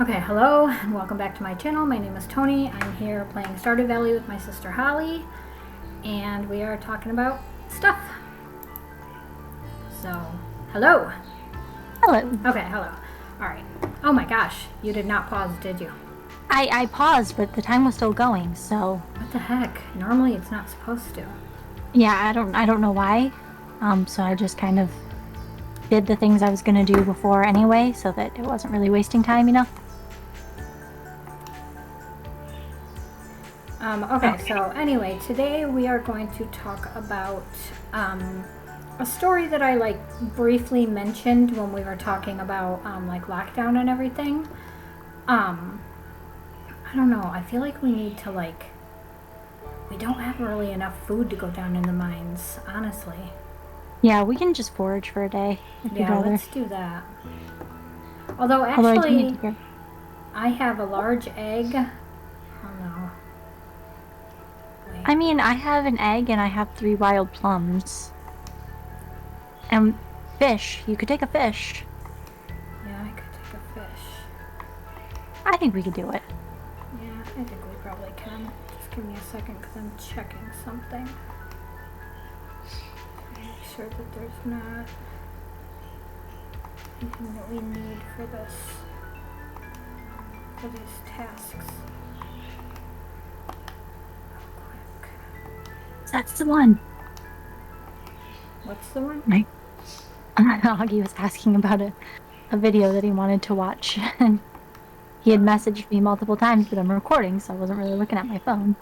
Okay, hello and welcome back to my channel. My name is Tony. I'm here playing Stardew Valley with my sister Holly, and we are talking about stuff. So, hello. Hello. Okay, hello. Alright. Oh my gosh, you did not pause, did you? I paused, but the time was still going, so What the heck? Normally it's not supposed to. yeah, I don't know why. So I just kind of did the things I was gonna do before anyway, so that it wasn't really wasting time. Okay, Okay. so anyway, today we are going to talk about a story that I briefly mentioned when we were talking about lockdown and everything. Um, I don't know. I feel like we need to we don't have really enough food to go down in the mines, honestly. Yeah, we can just forage for a day if you'd Yeah, rather. let's do that. Although Although I do need actually, to get. I have a large egg. Oh no. Wait. I mean, I have an egg and I have 3 wild plums. And fish. You could take a fish. Yeah, I could take a fish. I think we could do it. Yeah, I think we probably can. Just give me a second because I'm checking something. Make sure that there's not anything that we need for these tasks. Real quick. That's the one. What's the one? Right. Augie was asking about a video that he wanted to watch, and he had messaged me multiple times, but I'm recording, so I wasn't really looking at my phone.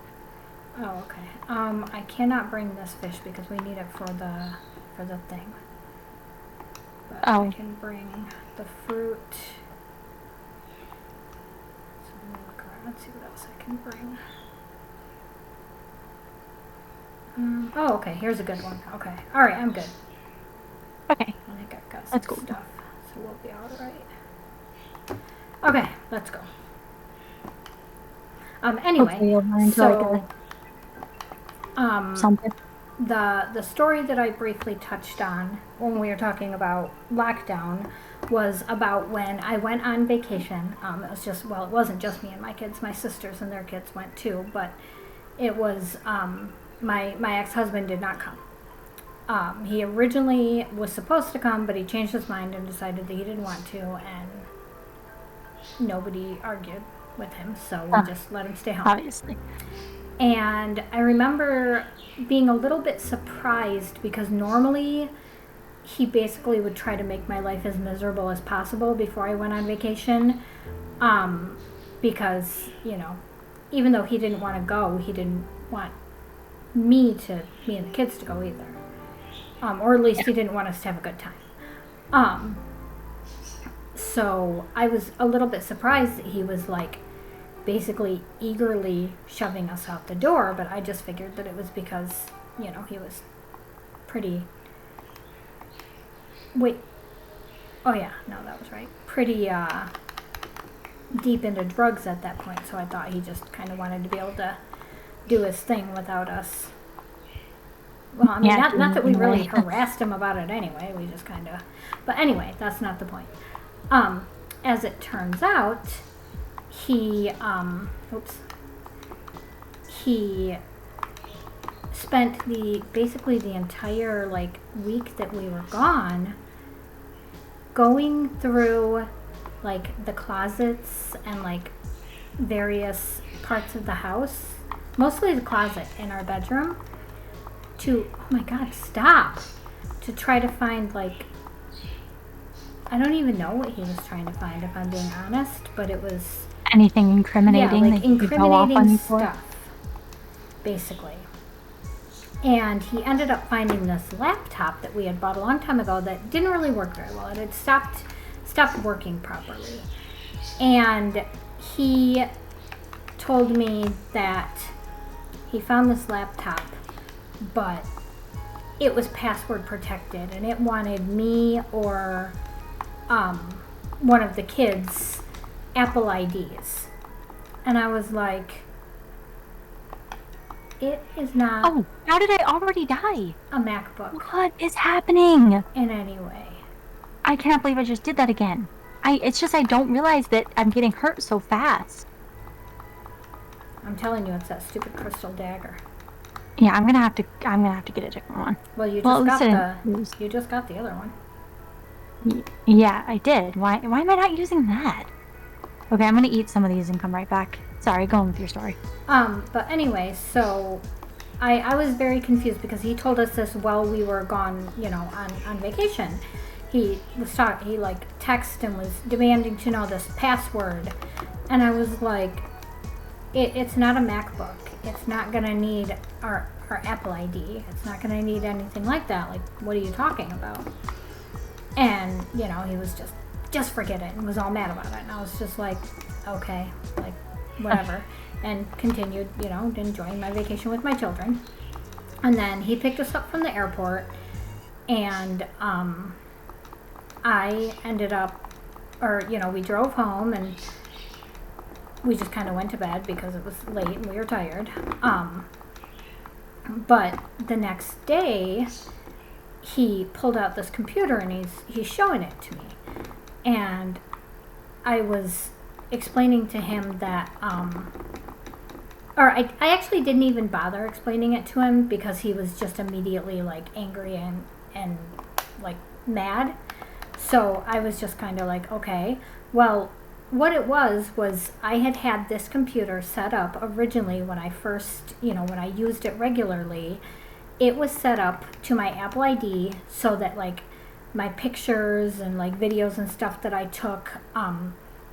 Oh, okay. I cannot bring this fish because we need it for the thing. But I Oh, can bring the fruit. So I'm gonna look around and see what else I can bring. Oh, okay. Here's a good one. Okay. All right. I'm good. okay. I think I've got some That's cool. stuff, so we'll be all right. Okay, let's go. Anyway, Hopefully you'll run into so something. the story that I briefly touched on when we were talking about lockdown was about when I went on vacation. It wasn't just me and my kids. My sisters and their kids went too, but it was my ex-husband did not come. He originally was supposed to come, but he changed his mind and decided that he didn't want to, and nobody argued with him, so we just let him stay home. Obviously. And I remember being a little bit surprised because normally he basically would try to make my life as miserable as possible before I went on vacation. Because, even though he didn't want to go, he didn't want me and the kids to go either. Or at least he didn't want us to have a good time. So I was a little bit surprised that he was basically eagerly shoving us out the door, but I just figured that it was because, he was pretty. Wait. Oh, yeah, no, that was right. Pretty deep into drugs at that point, so I thought he just kind of wanted to be able to do his thing without us. Well, I mean, Yeah, not that we really harassed him about it anyway, we just kind of. But anyway, that's not the point. As it turns out, he spent basically the entire week that we were gone going through the closets and various parts of the house, mostly the closet in our bedroom, oh my god, stop, to try to find I don't even know what he was trying to find, if I'm being honest, but it was anything incriminating that he could go off on incriminating you for. stuff, basically. And he ended up finding this laptop that we had bought a long time ago that didn't really work very well. It had stopped working properly. And he told me that he found this laptop, but it was password protected, and it wanted me or one of the kids' Apple IDs. And I was like, it is not Oh, how did I already die? a MacBook What is happening? in any way. I can't believe I just did that again. It's just I don't realize that I'm getting hurt so fast. I'm telling you, it's that stupid crystal dagger. Yeah, I'm gonna have to get a different one. Well, Well, at least I didn't lose. you just got the other one. Yeah, I did. Why am I not using that? Okay, I'm gonna eat some of these and come right back. Sorry, go on with your story. But anyway, so I was very confused because he told us this while we were gone, on vacation. He like texted and was demanding to know this password, and I was like, it's not a MacBook. It's not gonna need our Apple ID. It's not gonna need anything like that. Like, what are you talking about? And he was just forget it, and was all mad about it. And I was just like, okay, like whatever, and continued, enjoying my vacation with my children. And then he picked us up from the airport, and I ended up, or we drove home, and we just kind of went to bed because it was late and we were tired. But the next day, he pulled out this computer and he's showing it to me, and I was explaining to him that, or I actually didn't even bother explaining it to him because he was just immediately like angry and like mad. So I was just kind of like, okay, well, what it was I had this computer set up originally when I first, when I used it regularly. It was set up to my Apple ID so that like my pictures and like videos and stuff that I took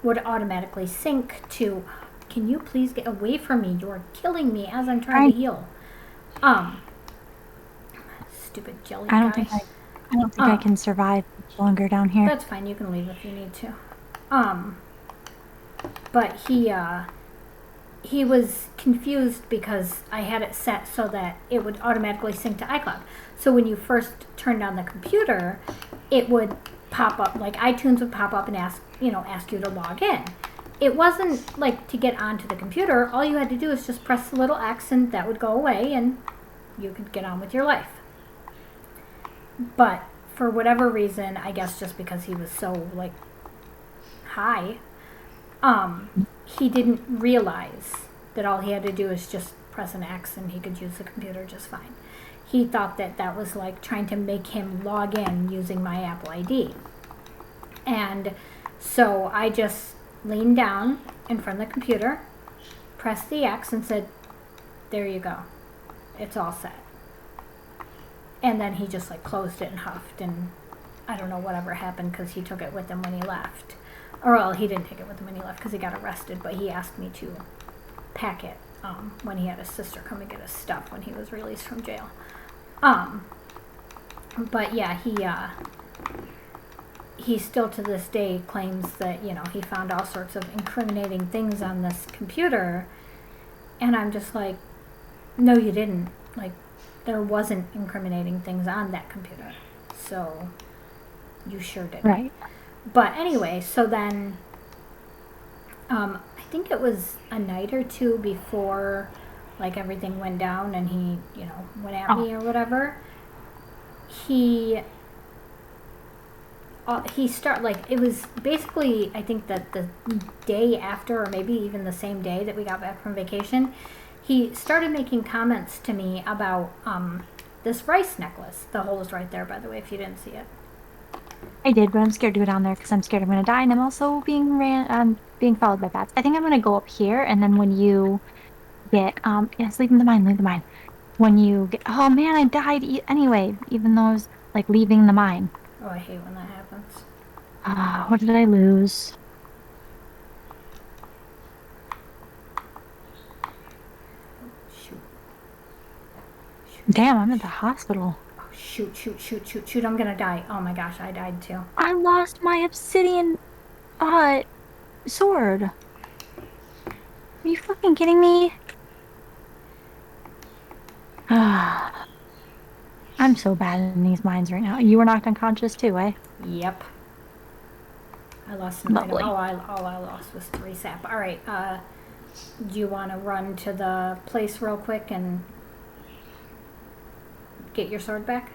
would automatically sync to. Can you please get away from me? You are killing me as I'm trying to heal. Stupid jelly guy. I don't think I can survive longer down here. That's fine. You can leave if you need to. But he was confused because I had it set so that it would automatically sync to iCloud. So when you first turned on the computer, it would pop up, like iTunes would pop up and ask you to log in. It wasn't like to get onto the computer. All you had to do is just press the little X and that would go away and you could get on with your life. But for whatever reason, I guess just because he was so like high, he didn't realize that all he had to do is just press an X and he could use the computer just fine. He thought that was like trying to make him log in using my Apple ID. And so I just leaned down in front of the computer, pressed the X and said, there you go. It's all set. And then he just like closed it and huffed, and I don't know whatever happened because he took it with him when he left. Or well, he didn't take it with him when he left because he got arrested, but he asked me to pack it when he had his sister come and get his stuff when he was released from jail. But yeah, he still to this day claims that, he found all sorts of incriminating things on this computer. And I'm just like, no, you didn't. Like, there wasn't incriminating things on that computer. So, you sure didn't. Right. But anyway, so then, I think it was a night or two before, like, everything went down and he, went at me or whatever. It was basically, I think that the day after, or maybe even the same day that we got back from vacation, he started making comments to me about this rice necklace. The hole is right there, by the way, if you didn't see it. I did, but I'm scared to go down there because I'm scared I'm going to die, and I'm also being followed by bats. I think I'm going to go up here, and then when you get yes, leave the mine. When you get, oh man, I died anyway, even though I was like leaving the mine. Oh, I hate when that happens. What did I lose? Shoot. Damn, I'm at the hospital. Oh, shoot. I'm gonna die. Oh my gosh, I died too. I lost my obsidian sword. Are you fucking kidding me? I'm so bad in these mines right now. You were knocked unconscious too, eh? Yep. I lost some item. Lovely. All I lost was 3 sap. All right. Do you want to run to the place real quick and get your sword back?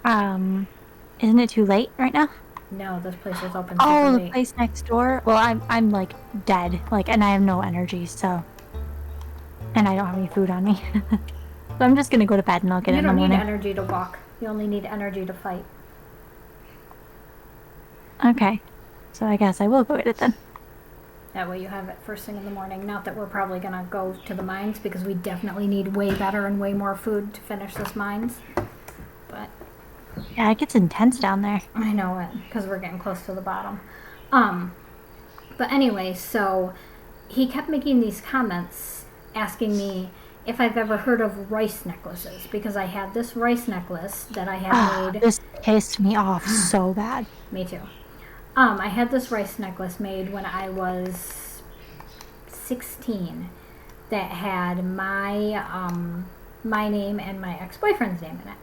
Isn't it too late right now? No, this place is open super Oh, the late. place next door. Well, I'm like dead, like, and I have no energy, so, and I don't have any food on me. So I'm just gonna go to bed and I'll get it You in the don't need morning. energy to walk. You only need energy to fight. Okay. So I guess I will go get it then. That way you have it first thing in the morning. Not that we're probably gonna go to the mines because we definitely need way better and way more food to finish this mines. But Yeah, it gets intense down there. I know it because we're getting close to the bottom. Um, but anyway, so he kept making these comments asking me if I've ever heard of rice necklaces because I had this rice necklace that I had Ah, made. this pissed me off so bad. Me too. I had this rice necklace made when I was 16 that had my name and my ex-boyfriend's name in it.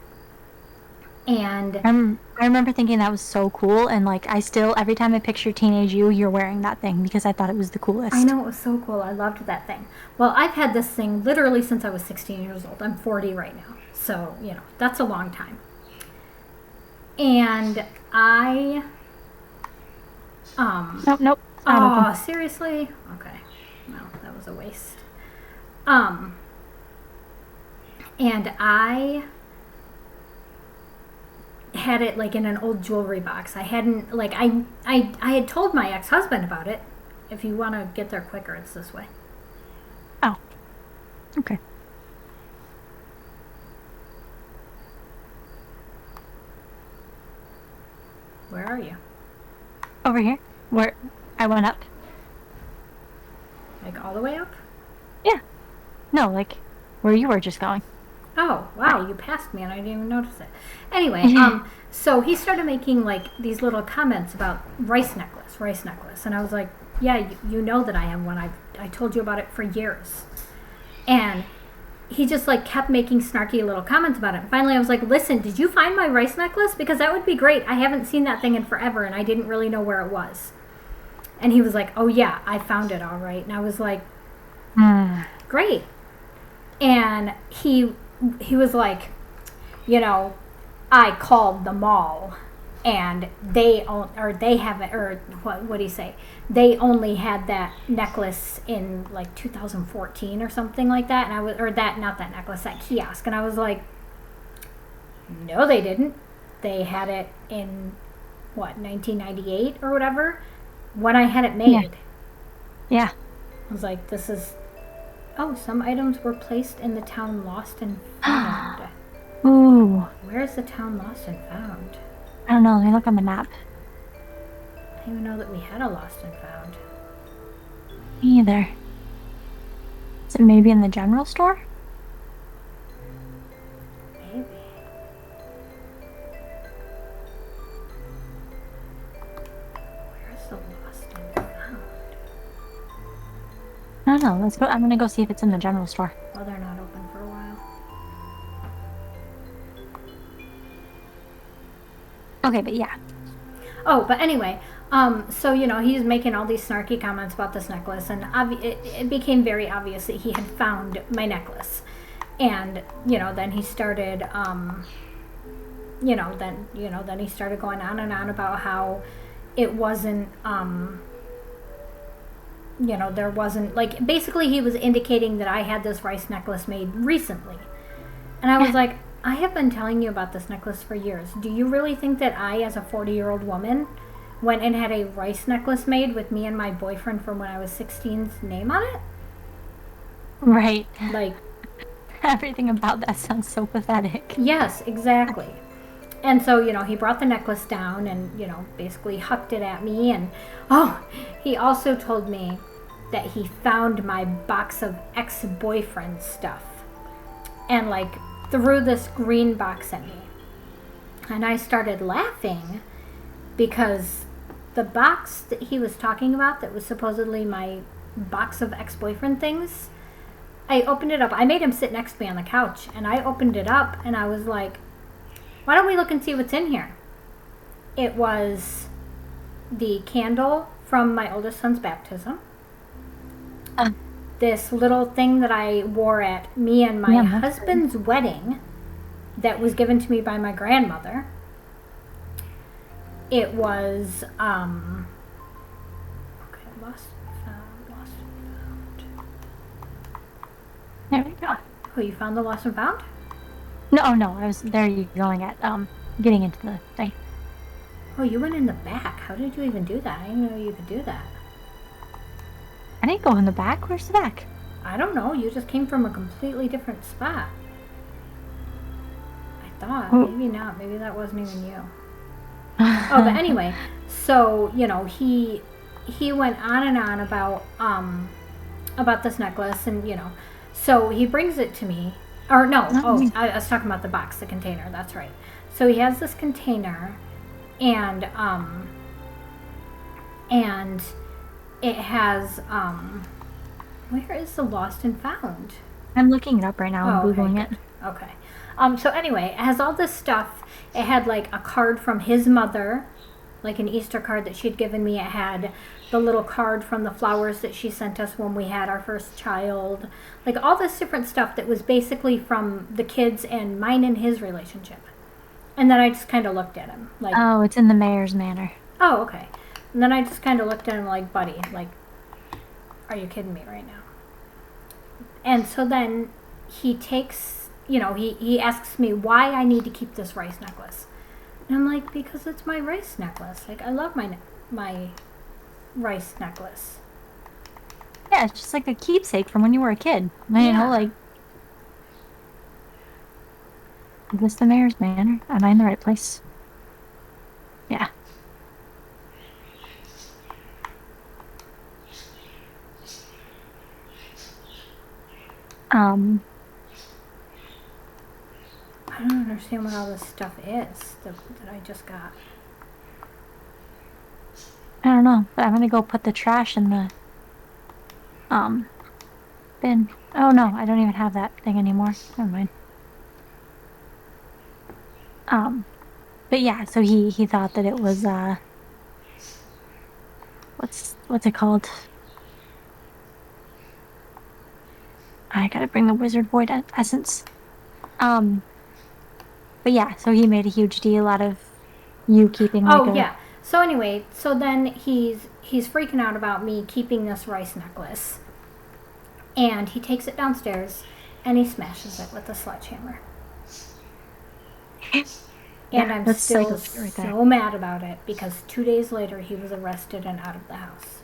And I remember thinking that was so cool, and like I still, every time I picture teenage you, you're wearing that thing because I thought it was the I coolest. know it was so cool. I loved that thing. Well, I've had this thing literally since I was 16 years old. I'm 40 right now. So, that's a long time. And I Nope, nope, it's not open. oh, seriously? Okay. No, that was a waste. Um and I had it like in an old jewelry box. I hadn't like I had told my ex-husband about it. If you want to get there quicker, it's this way. Oh, okay. Where are you? Over here, where I went up. Like all the way up? Yeah, no, like where you were just going. Oh, wow, you passed me and I didn't even notice it. Anyway, so he started making like these little comments about rice necklace. And I was like, yeah, you know that I have one. I told you about it for years. And he just like kept making snarky little comments about it. And finally I was like, listen, did you find my rice necklace? Because that would be great. I haven't seen that thing in forever and I didn't really know where it was. And he was like, oh yeah, I found it all right. And I was like, great. And he was like, I called the mall and they haven't, or what do you say? They only had that necklace in like 2014 or something like that. And I was, or that, not that necklace, that kiosk. And I was like, no, they didn't. They had it in 1998 or whatever when I had it made. Yeah, yeah. I was like, this is, oh, some items were placed in the town lost and found. Ooh, Where's the town lost and found? I don't know. Let me look on the map. I didn't even know that we had a lost and found. Me either. Is it maybe in the general store? Maybe. Where's the lost and found? I don't know. Let's go. I'm gonna go see if it's in the general store. Well, they're not open for a while. Okay, but yeah. Oh, but anyway, so he's making all these snarky comments about this necklace, and it became very obvious that he had found my necklace, and then he started, then he started going on and on about how it wasn't, there wasn't like basically he was indicating that I had this rice necklace made recently, and I was like, I have been telling you about this necklace for years. Do you really think that I, as a 40-year-old woman, went and had a rice necklace made with me and my boyfriend from when I was 16's name on it? Right. Like, Everything about that sounds so pathetic. yes, exactly. And so, he brought the necklace down and, basically hucked it at me. And, oh, he also told me that he found my box of ex-boyfriend stuff. And, like, threw this green box at me. And I started laughing because the box that he was talking about that was supposedly my box of ex-boyfriend things, I opened it up. I made him sit next to me on the couch, and I opened it up, and I was like, why don't we look and see what's in here? It was the candle from my oldest son's baptism. This little thing that I wore at me and my husband's wedding that was given to me by my grandmother. it was okay, lost and found. There we go. Oh, you found the lost and found? No, no, I was there. You going at getting into the thing. Oh, you went in the back. How did you even do that? I didn't know you could do that. I didn't go in the back. Where's the back? I don't know. You just came from a completely different spot. I thought. Oh. Maybe not. Maybe that wasn't even you. Oh, but anyway, so, you know, he went on and on about this necklace, and, you know, so he brings it to me. Or no, I was talking about the box, the container. That's right. So he has this container, and it has where is the lost and found? I'm looking it up right now. I'm okay, Googling it. Okay. So anyway, it has all this stuff. It had like a card from his mother, like an Easter card that she'd given me. It had the little card from the flowers that she sent us when we had our first child. Like all this different stuff that was basically from the kids and mine and his relationship. And then I just kind of looked at him like, oh, it's in the mayor's manor. oh, okay. And then I just kind of looked at him like, buddy, like, are you kidding me right now? And so then he takes, you know, he asks me why I need to keep this rice necklace. And I'm like, because it's my rice necklace. Like, I love my rice necklace. Yeah, it's just like a keepsake from when you were a kid. You know, like, is this the mayor's manor? Am I in the right place? Yeah. I don't understand what all this stuff is that I just got. I don't know, but I'm gonna go put the trash in the bin. Oh no, I don't even have that thing anymore. Never mind. But yeah, so he thought that it was what's it called? I gotta bring the wizard void essence. Um, but yeah, so he made a huge deal out of you keeping like Oh yeah. So anyway, so then he's freaking out about me keeping this rice necklace. And he takes it downstairs and he smashes it with a sledgehammer. And yeah, I'm still right there. so mad about it because 2 days later he was arrested and out of the house.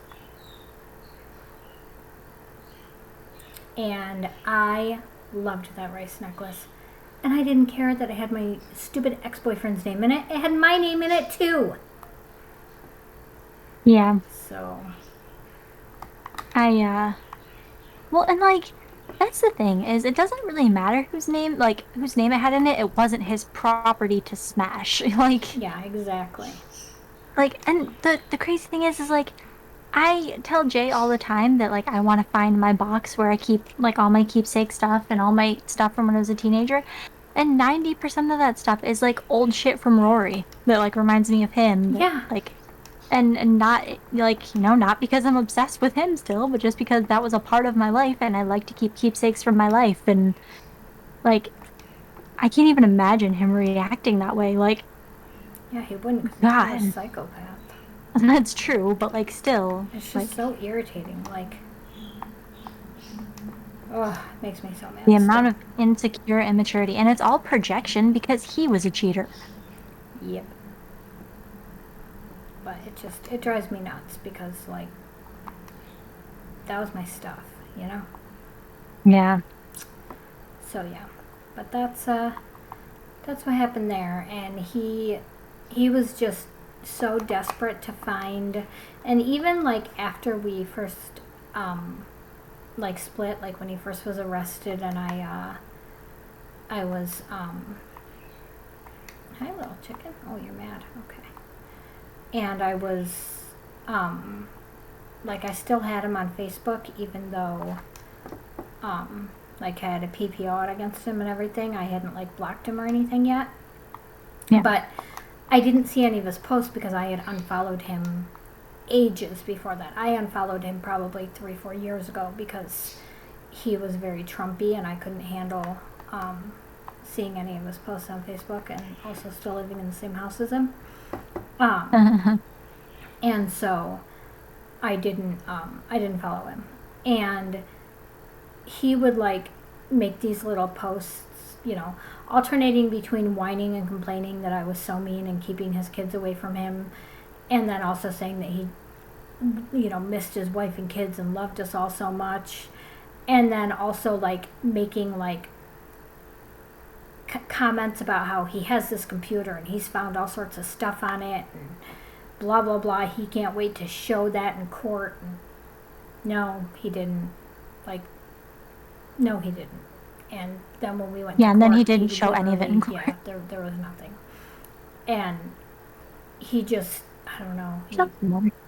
And I loved that rice necklace. And I didn't care that it had my stupid ex-boyfriend's name in it. It had my name in it too. Yeah. So well, and like that's the thing is it doesn't really matter whose name it had in it. It wasn't his property to smash. yeah, exactly. And the crazy thing is like I tell Jay all the time that like I want to find my box where I keep like all my keepsake stuff and all my stuff from when I was a teenager. And 90% of that stuff is like old shit from Rory that like reminds me of him. Yeah. And not like, you know, not because I'm obsessed with him still, but just because that was a part of my life and I like to keep keepsakes from my life. And like, I can't even imagine him reacting that way. Like, Yeah, he wouldn't because God, he's a psychopath. that's true, but like, still. It's just like, so irritating. Like, oh, it makes me so mad. the amount of insecure immaturity. And it's all projection because he was a cheater. Yep. But it drives me nuts because, like, that was my stuff, you know? Yeah. So, yeah. But that's what happened there. And he was just so desperate to find, and even, like, after we first, like, split, like, when he first was arrested and I was, hi, little chicken. Oh, you're mad. Okay. And I was, like, I still had him on Facebook, even though, like, I had a PPO out against him and everything. I hadn't, like, blocked him or anything yet. Yeah. But I didn't see any of his posts because I had unfollowed him ages before that. I unfollowed him probably 3-4 years ago because he was very Trumpy and I couldn't handle, seeing any of his posts on Facebook, and also still living in the same house as him. Um, and so I didn't follow him. And he would like make these little posts, you know, alternating between whining and complaining that I was so mean and keeping his kids away from him, and then also saying that he, you know, missed his wife and kids and loved us all so much, and then also like making like comments about how he has this computer and he's found all sorts of stuff on it and blah blah blah. He can't wait to show that in court. And no, he didn't. Like, no, he didn't. And then when we went Yeah, to and then court, he didn't show any of it in court. Yeah, there was nothing. And he just, I don't know.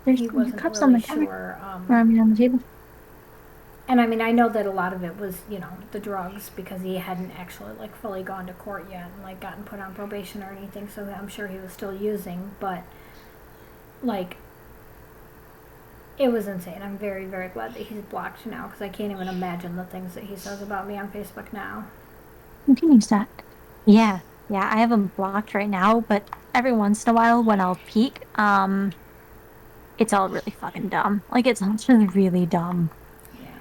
There's He your wasn't cups on really the counter. sure. Or, I mean, on the table. And I mean, I know that a lot of it was, you know, the drugs, because he hadn't actually like fully gone to court yet and like gotten put on probation or anything. So I'm sure he was still using, but like, it was insane. I'm very, very glad that he's blocked now, because I can't even imagine the things that he says about me on Facebook now. Continues that. Yeah, yeah, I have him blocked right now, but every once in a while when I'll peek, it's all really fucking dumb. Like it's all just really dumb. Yeah,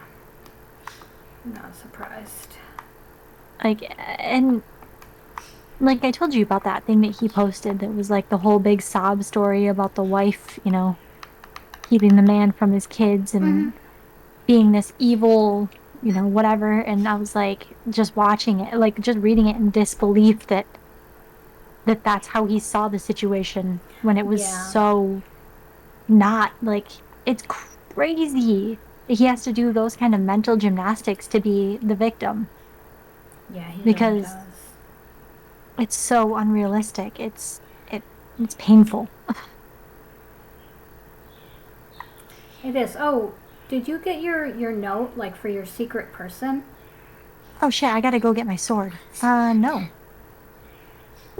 I'm not surprised. Like, and like I told you about that thing that he posted that was like the whole big sob story about the wife, you know, keeping the man from his kids Mm-hmm. and being this evil, you know, whatever. And I was like, just watching it, like just reading it in disbelief that that's how he saw the situation when it was Yeah, so not like it's crazy. He has to do those kind of mental gymnastics to be the victim yeah, he really because does. it's so unrealistic. It's painful. It is. Oh, did you get your note like for your secret person? Oh shit, I gotta go get my sword. No.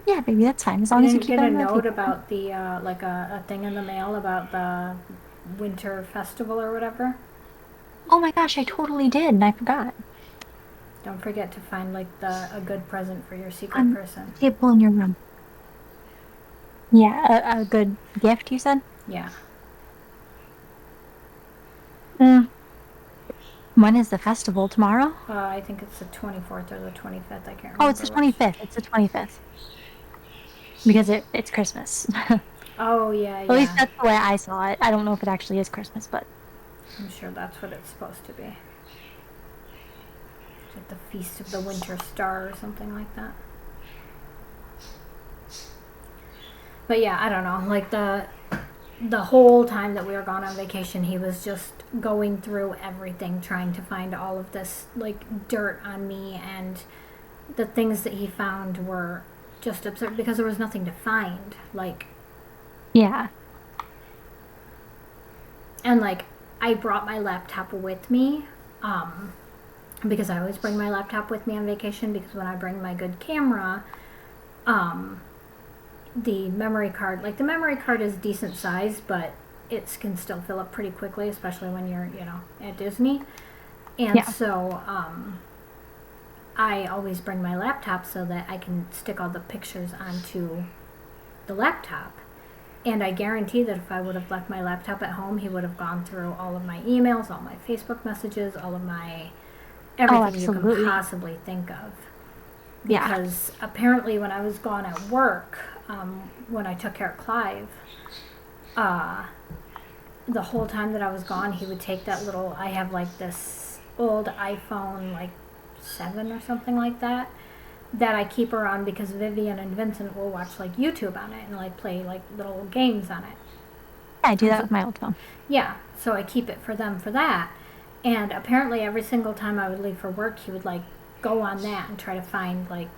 Yeah, baby, that's fine. As You long as you didn't keep get it a on the note table. about the like a thing in the mail about the winter festival or whatever? Oh my gosh, I totally did, and I forgot. Don't forget to find like the a good present for your secret On person. the table in your room. Yeah, a good gift, you said? Yeah. Mm. When is the festival? Tomorrow? I think it's the 24th or the 25th. I can't Oh, it's remember the which. 25th. It's the 25th. Because it's Christmas. At Oh, yeah, least yeah. that's the way I saw it. I don't know if it actually is Christmas, but I'm sure that's what it's supposed to be. It's like the Feast of the Winter Star or something like that. But yeah, I don't know. Like the whole time that we were gone on vacation, he was just going through everything, trying to find all of this like dirt on me, and the things that he found were just absurd because there was nothing to find. Like, yeah. and like I brought my laptop with me, um, because I always bring my laptop with me on vacation, because when I bring my good camera, um, the memory card, like the memory card is decent size, but it can still fill up pretty quickly, especially when you're, you know, at Disney. And Yeah. so I always bring my laptop so that I can stick all the pictures onto the laptop. And I guarantee that if I would have left my laptop at home, he would have gone through all of my emails, all my Facebook messages, all of my Oh, everything you can absolutely. possibly think of. Yeah. Because apparently, when I was gone at work, when I took care of Clive, uh, the whole time that I was gone, he would take that little. I have like this old iPhone, like 7 or something like that, that I keep around because Vivian and Vincent will watch like YouTube on it and like play like little games on it. I do And that so, with my old phone. yeah, so I keep it for them for that. And apparently, every single time I would leave for work, he would like go on that and try to find like,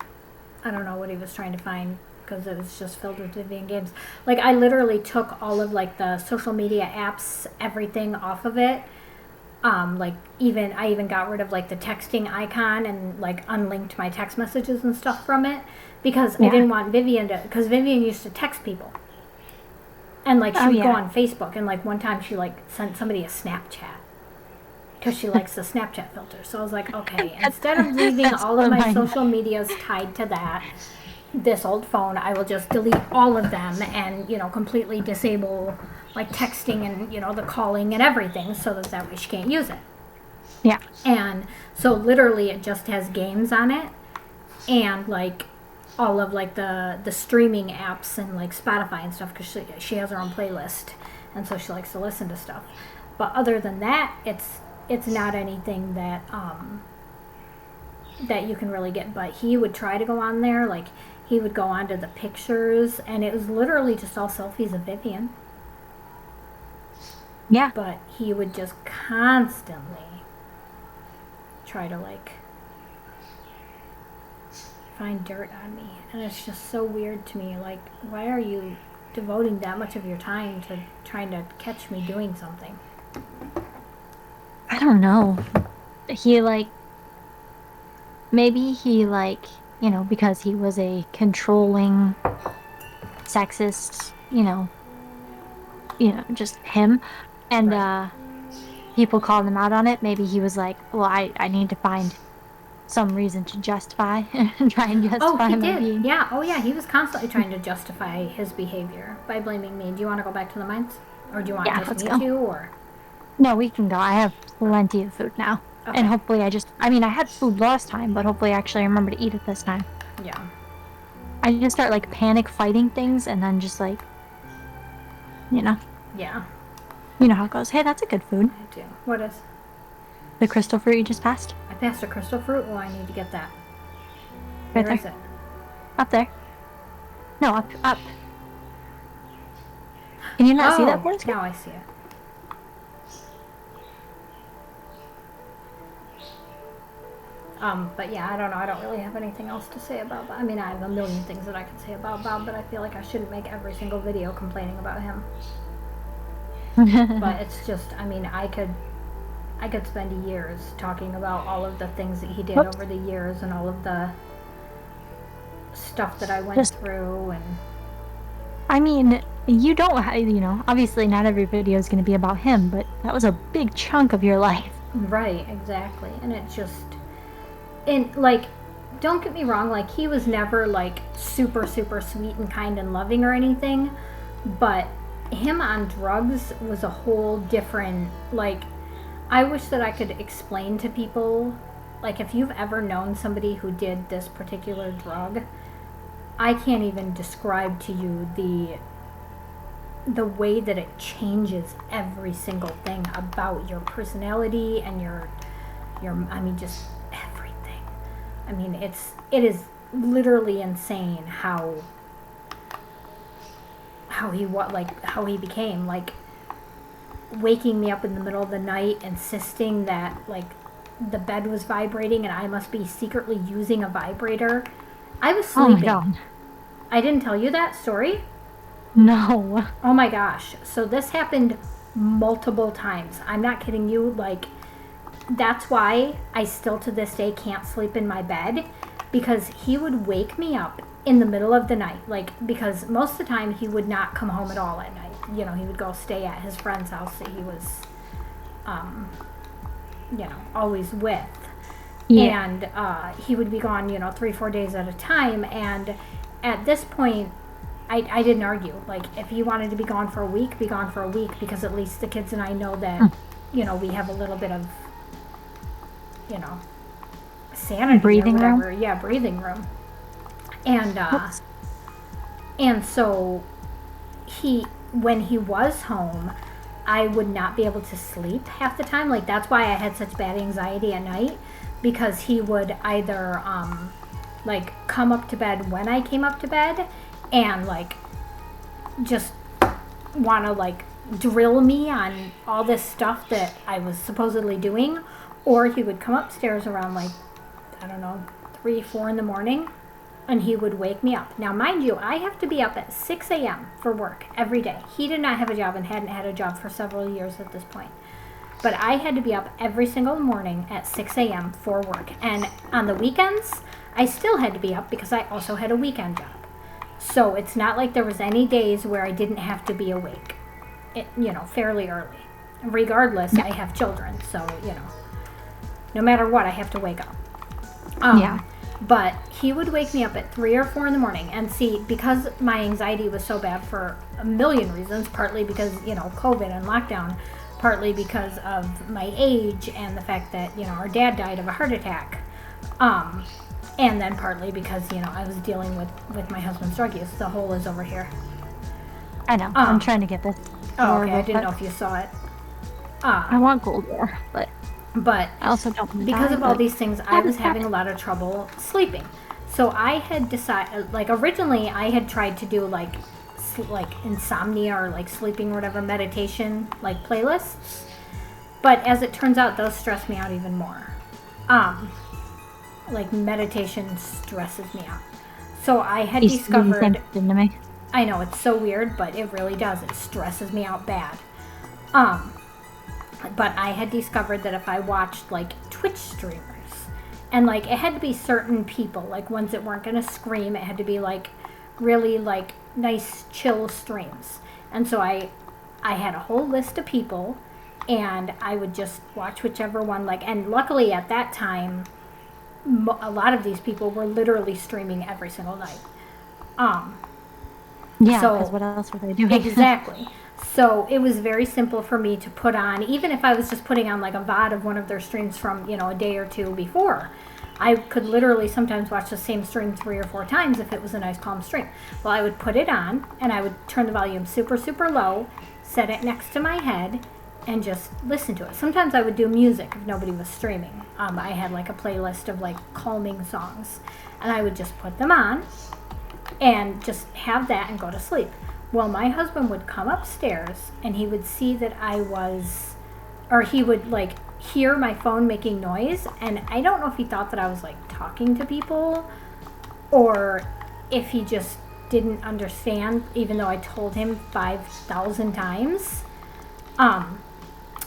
I don't know what he was trying to find, because it was just filled with Vivian games. Like, I literally took all of like the social media apps, everything off of it. Like, even I even got rid of like the texting icon and like unlinked my text messages and stuff from it, because I Yeah. didn't want Vivian to, because Vivian used to text people, and like she Oh would go yeah. on Facebook, and like one time she like sent somebody a Snapchat. because she likes the Snapchat filter. So I was like, okay, instead of leaving all of my social medias tied to this old phone, I will just delete all of them and, completely disable like texting and, the calling and everything so that way she can't use it. Yeah. And so literally it just has games on it and like all of like the streaming apps and like Spotify and stuff because she has her own playlist and so she likes to listen to stuff. But other than that, it's not anything that that you can really get. But he would try to go on there, like he would go onto the pictures, and it was literally just all selfies of Vivian. Yeah. But he would just constantly try to like find dirt on me, and it's just so weird to me. Like, why are you devoting that much of your time to trying to catch me doing something? I don't know. He maybe he because he was a controlling, sexist, just him, and Right. people called him out on it. Maybe he was like, well, I need to find some reason to justify and try and Oh, justify he my did. being. Yeah. Oh, yeah. He was constantly trying to justify his behavior by blaming me. Do you want to go back to the mines, or do you want Yeah, just let's me go. to? Or No, we can go. I have plenty of food now. And okay. hopefully I had food last time, but hopefully I actually remember to eat it this time. Yeah. I just start like panic fighting things and then just like, you know, Yeah. you know how it goes. Hey, that's a good food. I do. What is? The crystal fruit you just passed. I passed a crystal fruit. Oh, I need to get that. Right Where there. is it? Up there. No, up. Can you not see that, Oh, Forrest? now I see it. But yeah, I don't know. I don't really have anything else to say about Bob. I mean, I have a million things that I could say about Bob, but I feel like I shouldn't make every single video complaining about him. But it's just, I mean, I could spend years talking about all of the things that he did Whoops. over the years and all of the stuff that I went Just, through and I mean, you don't, obviously not every video is going to be about him, but that was a big chunk of your life. right, exactly. And it just, and like, don't get me wrong, like he was never like super sweet and kind and loving or anything, but him on drugs was a whole different, like, I wish that I could explain to people, like if you've ever known somebody who did this particular drug, I can't even describe to you the way that it changes every single thing about your personality and your I mean just everything. I mean it is literally insane how he became like waking me up in the middle of the night, insisting that like the bed was vibrating and I must be secretly using a vibrator. I was Oh my sleeping. God. I didn't tell you that story? No. Oh my gosh. So this happened multiple times. I'm not kidding you. Like, that's why I still to this day can't sleep in my bed, because he would wake me up in the middle of the night. Like, because most of the time he would not come home at all at night. He would go stay at his friend's house that he was, always with. Yeah. And he would be gone, 3-4 days at a time. And at this point, I didn't argue. Like, if he wanted to be gone for a week, be gone for a week, because at least the kids and I know that, we have a little bit of, sanity Breathing or whatever. room? Yeah, breathing room. And Whoops. and so when he was home, I would not be able to sleep half the time. Like, that's why I had such bad anxiety at night, because he would either like come up to bed when I came up to bed and like just want to like drill me on all this stuff that I was supposedly doing, or he would come upstairs around like, I don't know, 3-4 in the morning, and he would wake me up. Now, mind you, I have to be up at 6 a.m. for work every day. He did not have a job and hadn't had a job for several years at this point. But I had to be up every single morning at 6 a.m. for work. And on the weekends, I still had to be up because I also had a weekend job. So it's not like there was any days where I didn't have to be awake, fairly early. Regardless, Yeah. I have children, so, no matter what, I have to wake up. Yeah. But he would wake me up at 3 or 4 in the morning, and see, because my anxiety was so bad for a million reasons, partly because, COVID and lockdown, partly because of my age and the fact that, our dad died of a heart attack. And then partly because, I was dealing with my husband's drug use. The hole is over here. I know. I'm trying to get this. Oh, okay. I didn't know if you saw it. I want gold ore, but I also don't want to because die, of all these things, I was having happen. a lot of trouble sleeping. So I had decided, like, originally I had tried to do like insomnia or like sleeping or whatever meditation like playlists, but as it turns out, those stress me out even more. Like meditation stresses me out. So I had discovered. To me. I know it's so weird, but it really does. It stresses me out bad. But I had discovered that if I watched like Twitch streamers, and like it had to be certain people, like ones that weren't gonna scream, it had to be like really like nice chill streams. And so I had a whole list of people, and I would just watch whichever one, like, and luckily at that time a lot of these people were literally streaming every single night. Yeah, So because what else were they doing? exactly. So it was very simple for me to put on, even if I was just putting on like a VOD of one of their streams from, a day or two before. I could literally sometimes watch the same stream 3 or 4 times if it was a nice calm stream. Well, I would put it on and I would turn the volume super, super low, set it next to my head, and just listen to it. Sometimes I would do music if nobody was streaming. I had like a playlist of like calming songs, and I would just put them on and just have that and go to sleep. Well, my husband would come upstairs and he would see that he would like hear my phone making noise, and I don't know if he thought that I was like talking to people or if he just didn't understand, even though I told him 5,000 times.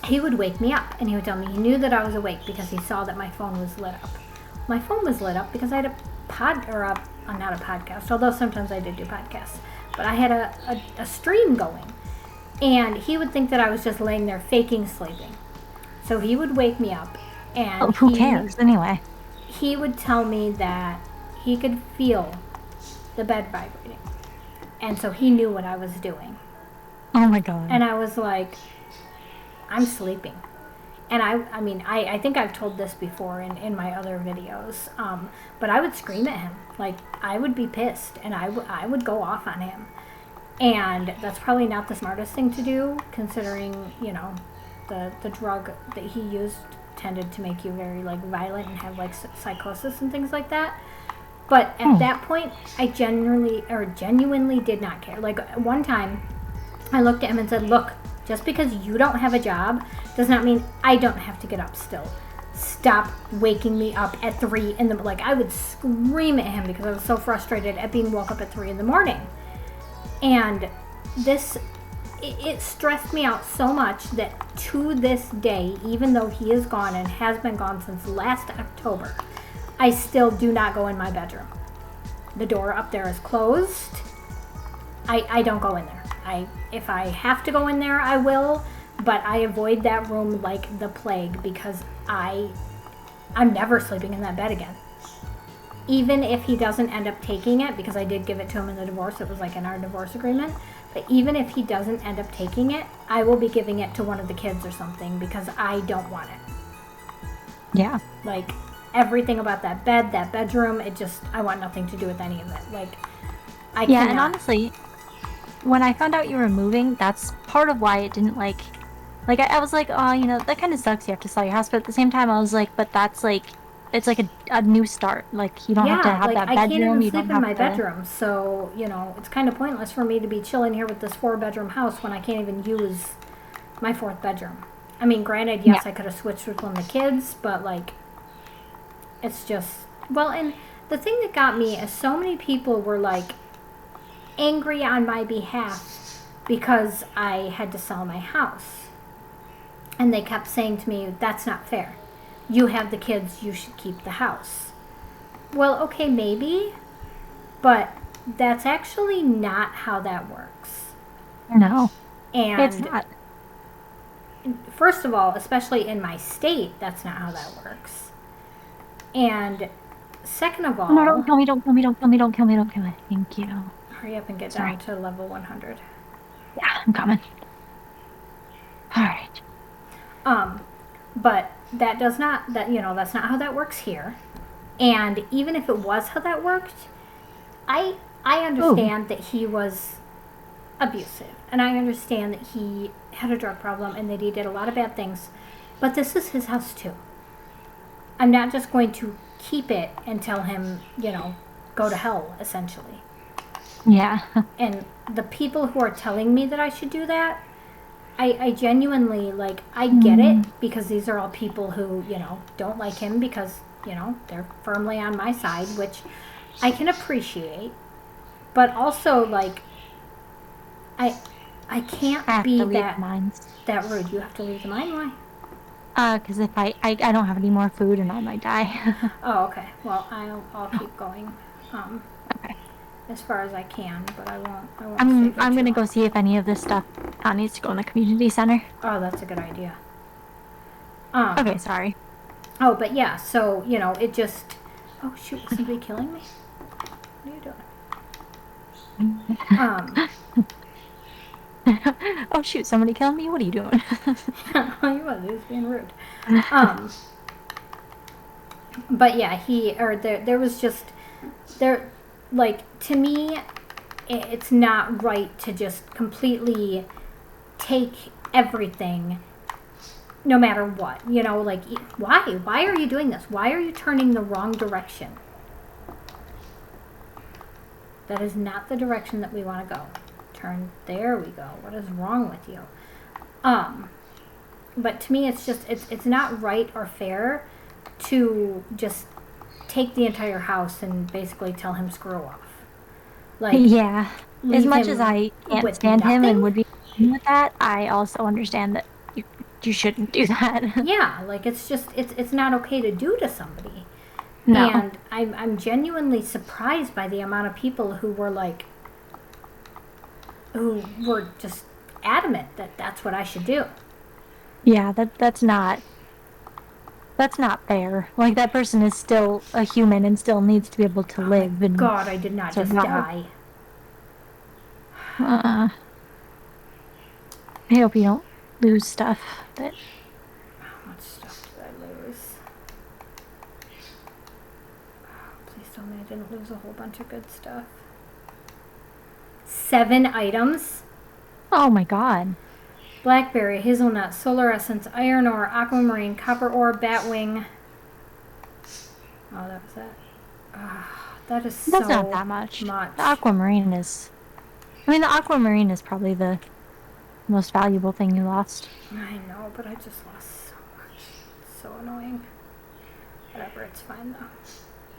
He would wake me up and he would tell me he knew that I was awake because he saw that my phone was lit up. My phone was lit up because I had not a podcast, although sometimes I did do podcasts, but I had a stream going, and he would think that I was just laying there faking sleeping. So he would wake me up, and who cares anyway? He would tell me that he could feel the bed vibrating, and so he knew what I was doing. Oh my god. And I was like, I'm sleeping. And I think I've told this before in my other videos, but I would scream at him. Like, I would be pissed, and I would go off on him. And that's probably not the smartest thing to do, considering, the drug that he used tended to make you very, like, violent and have, like, psychosis and things like that. But at that point, I genuinely did not care. Like, one time, I looked at him and said, look, just because you don't have a job does not mean I don't have to get up still. Stop waking me up at 3 in the, like, I would scream at him because I was so frustrated at being woke up at 3 in the morning. And it stressed me out so much that to this day, even though he is gone and has been gone since last October, I still do not go in my bedroom. The door up there is closed. I don't go in there. If I have to go in there, I will, but I avoid that room like the plague because I'm never sleeping in that bed again. Even if he doesn't end up taking it, because I did give it to him in the divorce, it was like in our divorce agreement, but even if he doesn't end up taking it, I will be giving it to one of the kids or something because I don't want it. Yeah. Like, everything about that bed, that bedroom, I want nothing to do with any of it. Like, I cannot. And honestly, when I found out you were moving, that's part of why it didn't I was like, oh, that kind of sucks. You have to sell your house, but at the same time, I was like, but that's like, it's like a new start. Like, you don't have to have like, that I can't bedroom. even You sleep don't in have my to. bedroom, so it's kind of pointless for me to be chilling here with this 4-bedroom house when I can't even use my 4th bedroom. I mean, granted, yes, I could have switched with one of the kids, but like, it's just and the thing that got me is so many people were like angry on my behalf because I had to sell my house. And they kept saying to me, that's not fair. You have the kids, you should keep the house. Well, okay, maybe, but that's actually not how that works. No, And it's not. first of all, especially in my state, that's not how that works. And second of all, No, don't kill me, don't kill me, don't kill me, don't kill me, don't kill me. Thank you. hurry up and get Sorry. down to level 100. Yeah, I'm coming. All right. But that does not, that, that's not how that works here. And even if it was how that worked, I understand that he was abusive, and I understand that he had a drug problem and that he did a lot of bad things, but this is his house too. I'm not just going to keep it and tell him, go to hell, essentially. Yeah. And the people who are telling me that I should do that, I genuinely, like, I get it, because these are all people who, don't like him because, they're firmly on my side, which I can appreciate. But also, like, I can't I have be to leave that mines. that rude. You have to leave the mine. Why? Because if I don't have any more food and I might die. Oh, okay. Well, I'll keep going, Okay. as far as I can, but I won't. Stay for I'm too gonna long. go see if any of this stuff needs to go in the community center. Oh, that's a good idea. Okay, sorry. Oh, but yeah. So it just. Oh shoot! Is somebody killing me? What are you doing? Oh shoot, somebody killing me? What are you doing? You was. He was being rude. But yeah, there was just there, like, to me, it's not right to just completely take everything, no matter what. Like, why are you doing this? Why are you turning the wrong direction? That is not the direction that we want to go. There we go. What is wrong with you? But to me, it's just, it's not right or fair to just take the entire house and basically tell him screw off. Like, Yeah. As leave much as him I can't with stand him and nothing. would be fine with that, I also understand that you shouldn't do that. Yeah, like, it's just, it's not okay to do to somebody. No. And I'm genuinely surprised by the amount of people who were just adamant that that's what I should do. Yeah, that's not fair. Like that person is still a human and still needs to be able to Oh my live and god, I did not just survive. die. Uh, I hope you don't lose stuff, but How much stuff did I lose? Please tell me I didn't lose a whole bunch of good stuff. 7 items. oh my God. Blackberry, hazelnut, solar essence, iron ore, aquamarine, copper ore, batwing. Oh, that was it. That is That's not so that much. much. The aquamarine is probably the most valuable thing you lost. I know, but I just lost so much. It's so annoying. Whatever, it's fine though.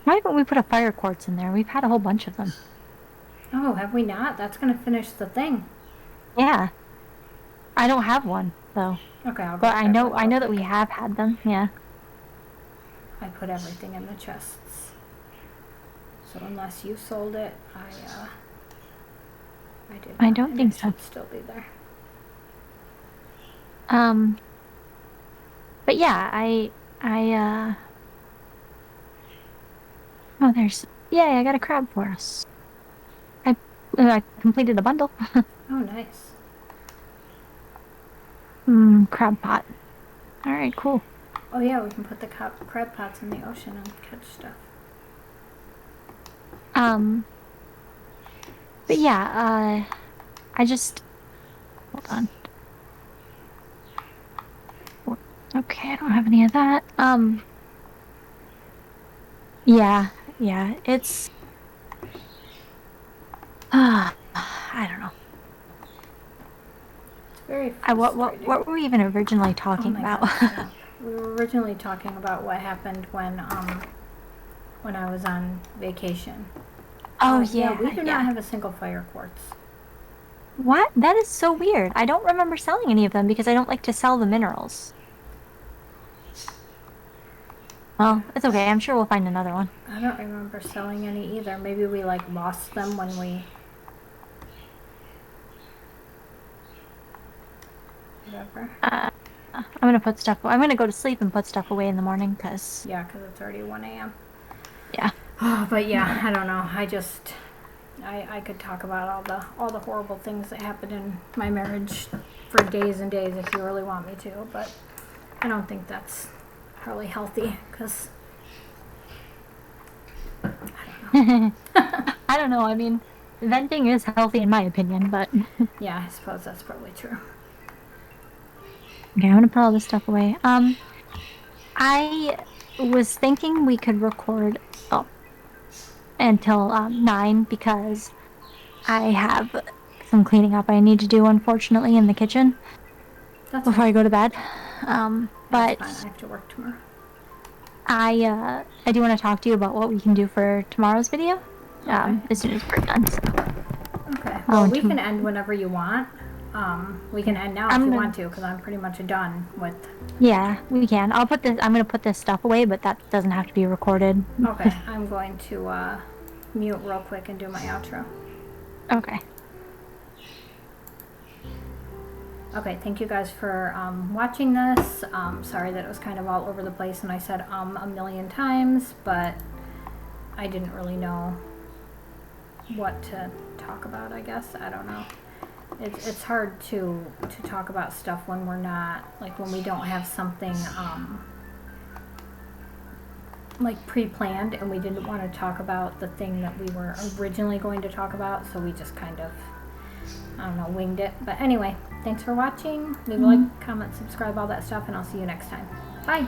Why haven't we put a fire quartz in there? We've had a whole bunch of them. Oh, have we not? That's gonna finish the thing. Yeah. I don't have one though. Okay, I'll go But grab one I real know that quick. we have had them. Yeah. I put everything in the chests. So unless you sold it, I did. I Not, don't and think it so. should still be there. Um, but yeah, I oh yeah, I got a crab for us. I completed a bundle. Oh, nice. Crab pot. All right, cool. Oh yeah, we can put the crab pots in the ocean and catch stuff. Um, but yeah, I just hold on. Okay, I don't have any of that. Yeah, it's I don't know. It's very What frustrating. were we even originally Oh talking my about? god, stop. We were originally talking about what happened when I was on vacation. Oh Yeah, we yeah, do yeah. not have a single fire quartz. What? That is so weird. I don't remember selling any of them because I don't like to sell the minerals. Yeah, Well, it's okay. I'm sure we'll find another one. I don't remember selling any either. Maybe we like lost them when we. Whatever. I'm gonna put stuff. I'm gonna go to sleep and put stuff away in the morning because Yeah, because it's already 1 a.m. yeah. But yeah, No. I don't know. I could talk about all the horrible things that happened in my marriage for days and days if you really want me to, but I don't think that's probably healthy because I don't know. I mean, venting is healthy in my opinion, but okay, yeah, I suppose that's probably true. I'm gonna put all this stuff away. I was thinking we could record up until 9 because I have some cleaning up I need to do, unfortunately, in the kitchen That's before fine. I go to bed. That's fine. I But have to work tomorrow. I do want to talk to you about what we can do for tomorrow's video. Okay. As soon as we're done. So, Okay. oh, Well, and we can end whenever you want. We can end now if I'm you gonna. want to, because I'm pretty much done with. Yeah, we can. I'll put this. I'm gonna put this stuff away, but that doesn't have to be recorded. Okay, I'm going to mute real quick and do my outro. Okay. Okay, thank you guys for watching this. Sorry that it was kind of all over the place and I said a million times, but I didn't really know what to talk about, I guess. I don't know. It's hard to talk about stuff when we're not, like when we don't have something like pre-planned and we didn't want to talk about the thing that we were originally going to talk about, so we just kind of, I don't know, winged it. But anyway, thanks for watching. Leave a like, comment, subscribe, all that stuff, and I'll see you next time. Bye.